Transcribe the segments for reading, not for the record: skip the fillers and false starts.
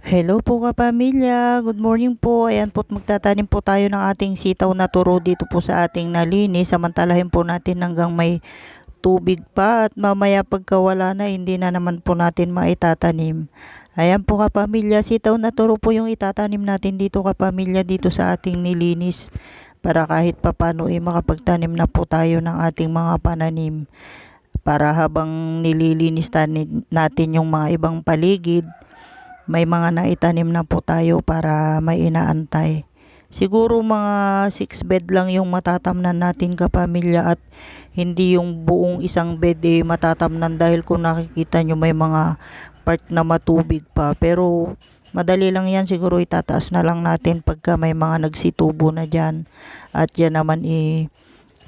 Hello po kapamilya, good morning po. Ayan po, magtatanim po tayo ng ating sitaw na turo dito po sa ating nalinis. Samantalahin po natin hanggang may tubig pa at mamaya pagkawala na hindi na naman po natin maitatanim. Ayan po kapamilya, sitaw na turo po yung itatanim natin dito kapamilya dito sa ating nilinis para kahit papano makapagtanim na po tayo ng ating mga pananim. Para habang nililinis natin yung mga ibang paligid, may mga naitanim na po tayo para may inaantay. Siguro mga 6 bed lang yung matatamnan natin kapamilya at hindi yung buong isang bed matatamnan dahil kung nakikita nyo may mga part na matubig pa. Pero madali lang yan, siguro itataas na lang natin pagka may mga nagsitubo na dyan. At yan naman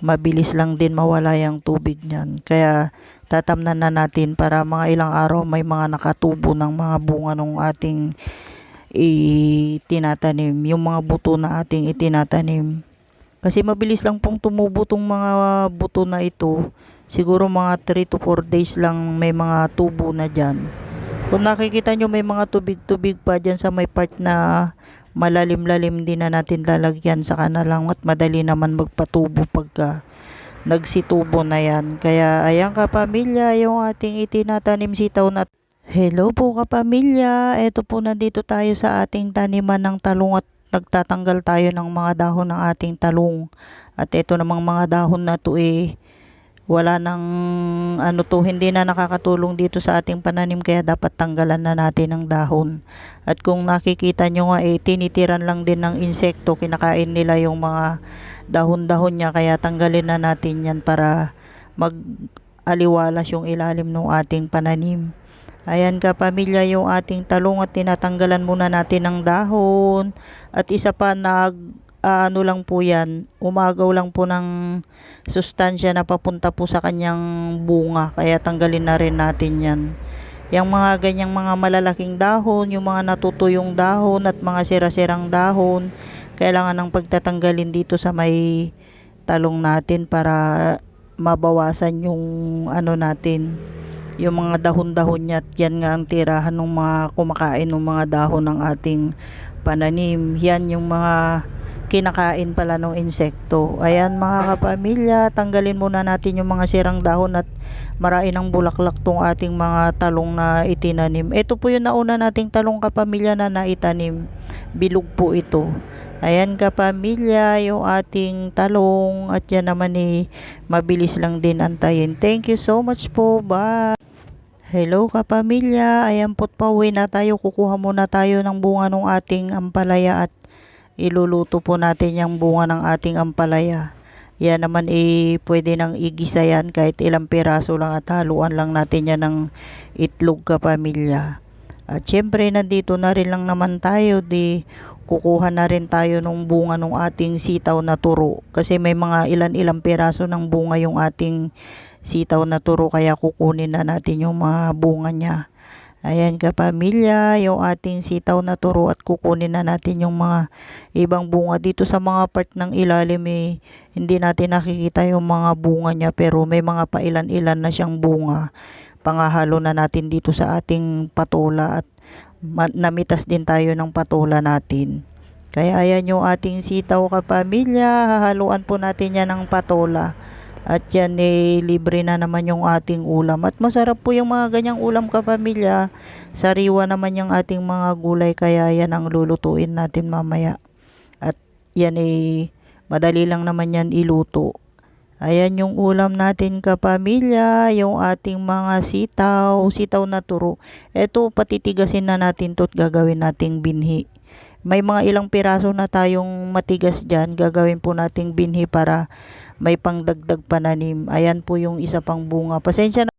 mabilis lang din mawala yung tubig niyan. Kaya tatamnan na natin para mga ilang araw may mga nakatubo ng mga bunga ng ating itinatanim, yung mga buto na ating itinatanim. Kasi mabilis lang pong tumubo tong mga buto na ito. Siguro mga 3 to 4 days lang may mga tubo na dyan. Kung nakikita nyo may mga tubig-tubig pa dyan sa may part na malalim-lalim, din na natin lalagyan sa kanalang at madali naman magpatubo pagka nagsitubo na yan. Kaya ayan kapamilya, yung ating itinatanim sitaw na. Hello po kapamilya, eto po nandito tayo sa ating taniman ng talong at nagtatanggal tayo ng mga dahon ng ating talong. At eto namang mga dahon na to wala nang hindi na nakakatulong dito sa ating pananim, kaya dapat tanggalan na natin ang dahon. At kung nakikita nyo nga tinitiran lang din ng insekto, kinakain nila yung mga dahon-dahon niya, kaya tanggalin na natin yan para mag-aliwalas yung ilalim ng ating pananim. Ayan kapamilya, yung ating talong at tinatanggalan muna natin ng dahon. At isa pa, lang po yan, umagaw lang po ng sustansya na papunta po sa kanyang bunga, kaya tanggalin na rin natin yan. Yung mga ganyang mga malalaking dahon, yung mga natutuyong dahon at mga sira-sirang dahon, kailangan ng pagtatanggalin dito sa may talong natin para mabawasan yung natin, yung mga dahon-dahon niya. At yan nga ang tirahan ng mga kumakain ng mga dahon ng ating pananim. Yan yung mga kinakain pala ng insekto. Ayan mga kapamilya, tanggalin muna natin yung mga sirang dahon at marain ng bulaklak tong ating mga talong na itinanim. Ito po yung nauna nating talong kapamilya na naitanim. Bilog po ito. Ayan kapamilya, yung ating talong at yan naman mabilis lang din antayin. Thank you so much po. Bye! Hello kapamilya, ayan po't pauwi na tayo. Kukuha muna tayo ng bunga ng ating ampalaya at iluluto po natin yung bunga ng ating ampalaya. Yan naman pwede nang igisa yan kahit ilang piraso lang at haluan lang natin yan ng itlog kapamilya. At syempre nandito na rin lang naman tayo, kukuha na rin tayo ng bunga ng ating sitaw na turo. Kasi may mga ilan-ilang piraso ng bunga yung ating sitaw na turo, kaya kukunin na natin yung mga bunga niya. Ayan kapamilya, yung ating sitaw na turo at kukunin na natin yung mga ibang bunga. Dito sa mga part ng ilalim hindi natin nakikita yung mga bunga niya, pero may mga pailan-ilan na siyang bunga. Pangahalo na natin dito sa ating patola at namitas din tayo ng patola natin. Kaya ayan yung ating sitaw kapamilya, hahaluan po natin yan ng patola. At yan libre na naman yung ating ulam. At masarap po yung mga ganyang ulam kapamilya. Sariwa naman yung ating mga gulay, kaya yan ang lulutuin natin mamaya. At yan madali lang naman yan iluto. Ayan yung ulam natin kapamilya, yung ating mga sitaw na turo. Ito patitigasin na natin to at gagawin nating binhi. May mga ilang piraso na tayong matigas dyan, gagawin po nating binhi para may pangdagdag pananim. Ayan po yung isa pang bunga. Pasensya na.